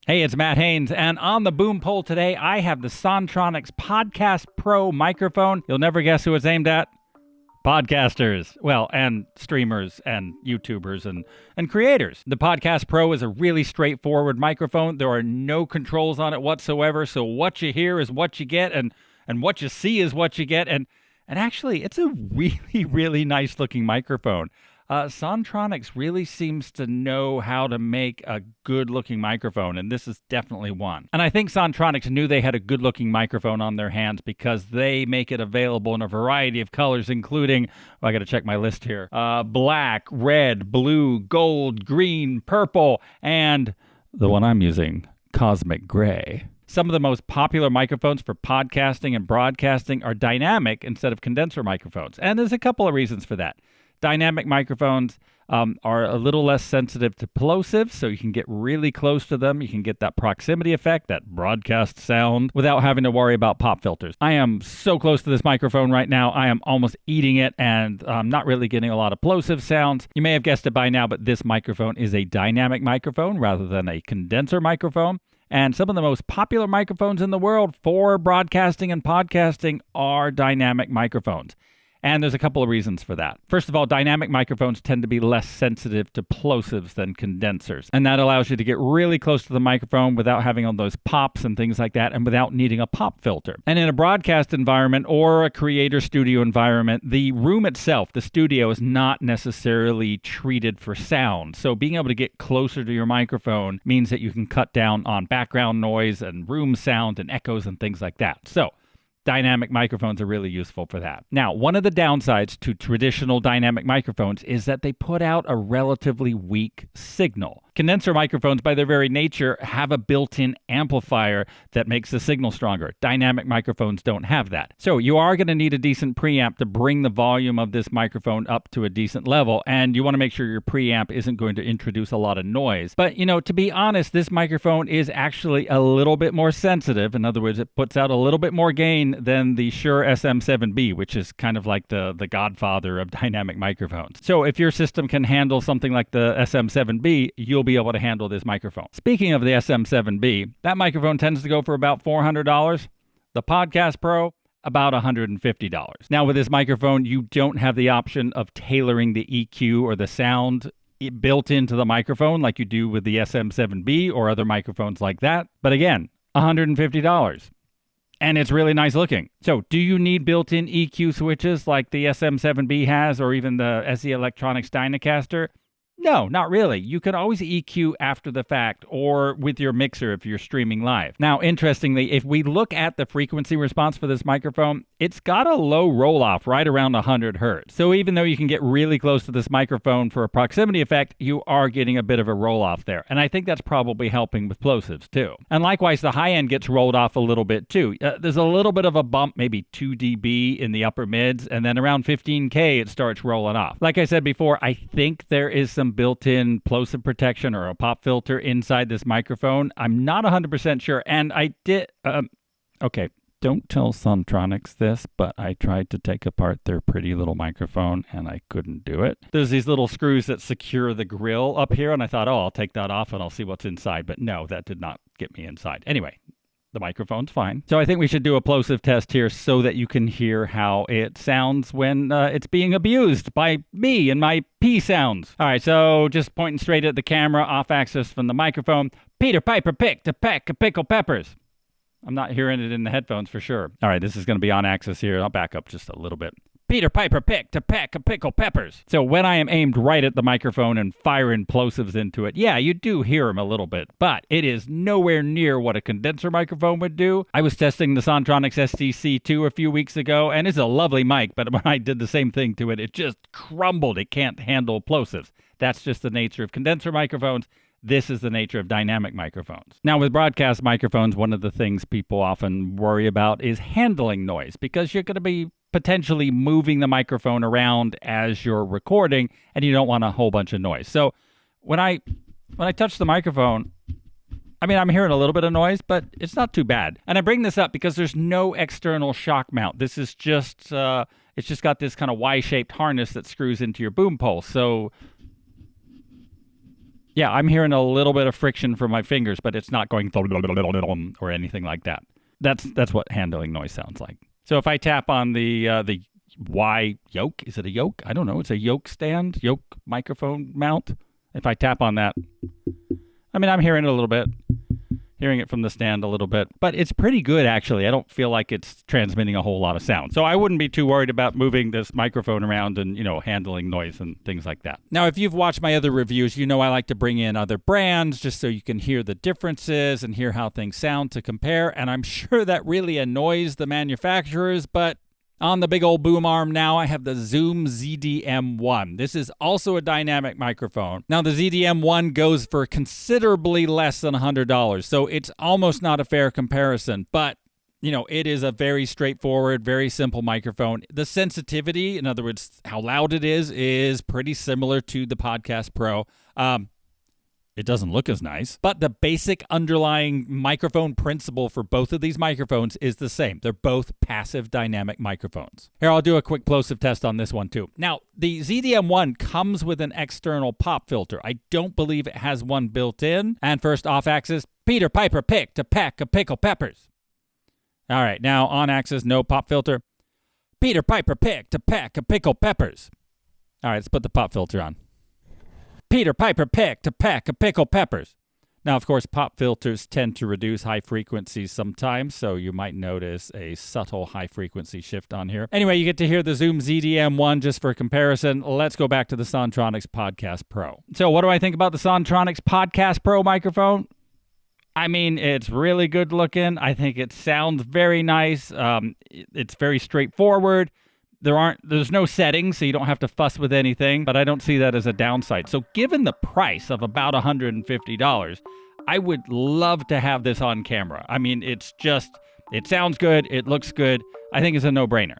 Hey, it's Matt Haynes, and on the boom pole today, I have the Sontronics Podcast Pro microphone. You'll never guess who it's aimed at. Podcasters, well, and streamers and YouTubers and creators. The Podcast Pro is a really straightforward microphone. There are no controls on it whatsoever, so what you hear is what you get, and what you see is what you get, and actually, it's a really, really nice looking microphone. Sontronics really seems to know how to make a good-looking microphone, and this is definitely one. And I think Sontronics knew they had a good-looking microphone on their hands because they make it available in a variety of colors, including, I got to check my list here, black, red, blue, gold, green, purple, and the one I'm using, cosmic gray. Some of the most popular microphones for podcasting and broadcasting are dynamic instead of condenser microphones, and there's a couple of reasons for that. Dynamic microphones are a little less sensitive to plosives, so you can get really close to them. You can get that proximity effect, that broadcast sound, without having to worry about pop filters. I am so close to this microphone right now. I am almost eating it, and I'm not really getting a lot of plosive sounds. You may have guessed it by now, but this microphone is a dynamic microphone rather than a condenser microphone. And some of the most popular microphones in the world for broadcasting and podcasting are dynamic microphones. And there's a couple of reasons for that. First of all, dynamic microphones tend to be less sensitive to plosives than condensers. And that allows you to get really close to the microphone without having all those pops and things like that, and without needing a pop filter. And in a broadcast environment or a creator studio environment, the room itself, the studio, is not necessarily treated for sound. So being able to get closer to your microphone means that you can cut down on background noise and room sound and echoes and things like that. So dynamic microphones are really useful for that. Now, one of the downsides to traditional dynamic microphones is that they put out a relatively weak signal. Condenser microphones, by their very nature, have a built-in amplifier that makes the signal stronger. Dynamic microphones don't have that. So you are going to need a decent preamp to bring the volume of this microphone up to a decent level, and you want to make sure your preamp isn't going to introduce a lot of noise. But, to be honest, this microphone is actually a little bit more sensitive. In other words, it puts out a little bit more gain than the Shure SM7B, which is kind of like the godfather of dynamic microphones. So if your system can handle something like the SM7B, you'll be able to handle this microphone. Speaking of the SM7B, that microphone tends to go for about $400. The Podcast Pro, about $150. Now with this microphone, you don't have the option of tailoring the EQ or the sound built into the microphone like you do with the SM7B or other microphones like that. But again, $150. And it's really nice looking. So do you need built-in EQ switches like the SM7B has, or even the SE Electronics Dynacaster? No, not really. You can always EQ after the fact or with your mixer if you're streaming live. Now, interestingly, if we look at the frequency response for this microphone, it's got a low roll-off right around 100 hertz. So even though you can get really close to this microphone for a proximity effect, you are getting a bit of a roll-off there. And I think that's probably helping with plosives too. And likewise, the high end gets rolled off a little bit too. There's a little bit of a bump, maybe 2 dB in the upper mids, and then around 15K it starts rolling off. Like I said before, I think there is some built-in plosive protection or a pop filter inside this microphone. I'm not 100% sure, and I did... okay, don't tell Sontronics this, but I tried to take apart their pretty little microphone, and I couldn't do it. There's these little screws that secure the grill up here, and I thought, I'll take that off and I'll see what's inside, but no, that did not get me inside. Anyway, the microphone's fine. So I think we should do a plosive test here so that you can hear how it sounds when it's being abused by me and my P sounds. All right, so just pointing straight at the camera, off axis from the microphone. Peter Piper picked a peck of pickled peppers. I'm not hearing it in the headphones for sure. All right, this is going to be on axis here. I'll back up just a little bit. Peter Piper picked a peck of pickled peppers. So when I am aimed right at the microphone and firing plosives into it, yeah, you do hear them a little bit, but it is nowhere near what a condenser microphone would do. I was testing the Sontronics STC2 a few weeks ago, and it's a lovely mic, but when I did the same thing to it, it just crumbled. It can't handle plosives. That's just the nature of condenser microphones. This is the nature of dynamic microphones. Now, with broadcast microphones, one of the things people often worry about is handling noise, because you're going to be potentially moving the microphone around as you're recording, and you don't want a whole bunch of noise. So when I touch the microphone, I mean, I'm hearing a little bit of noise, but it's not too bad. And I bring this up because there's no external shock mount. This is just, it's just got this kind of Y-shaped harness that screws into your boom pole. So Yeah, I'm hearing a little bit of friction from my fingers, but it's not going or anything like that. That's what handling noise sounds like. So if I tap on the Y yoke, is it a yoke? I don't know. It's a yoke stand, yoke microphone mount. If I tap on that, I mean, I'm hearing it a little bit. Hearing it from the stand a little bit, but it's pretty good actually. I don't feel like it's transmitting a whole lot of sound. So I wouldn't be too worried about moving this microphone around and, handling noise and things like that. Now, if you've watched my other reviews, I like to bring in other brands just so you can hear the differences and hear how things sound to compare. And I'm sure that really annoys the manufacturers, but on the big old boom arm now, I have the Zoom ZDM1. This is also a dynamic microphone. Now, the ZDM1 goes for considerably less than $100, so it's almost not a fair comparison. But, it is a very straightforward, very simple microphone. The sensitivity, in other words, how loud it is pretty similar to the Podcast Pro. It doesn't look as nice, but the basic underlying microphone principle for both of these microphones is the same. They're both passive dynamic microphones. Here, I'll do a quick plosive test on this one too. Now, the ZDM1 comes with an external pop filter. I don't believe it has one built in. And first off axis, Peter Piper picked a peck of pickled peppers. All right, now on axis, no pop filter. Peter Piper picked a peck of pickled peppers. All right, let's put the pop filter on. Peter Piper picked a peck of pickled peppers. Now, of course, pop filters tend to reduce high frequencies sometimes, so you might notice a subtle high frequency shift on here. Anyway, you get to hear the Zoom ZDM1 just for comparison. Let's go back to the Sontronics Podcast Pro. So what do I think about the Sontronics Podcast Pro microphone? I mean, it's really good looking. I think it sounds very nice. It's very straightforward. There's no settings, so you don't have to fuss with anything, but I don't see that as a downside. So given the price of about $150, I would love to have this on camera. I mean, it sounds good, it looks good. I think it's a no-brainer.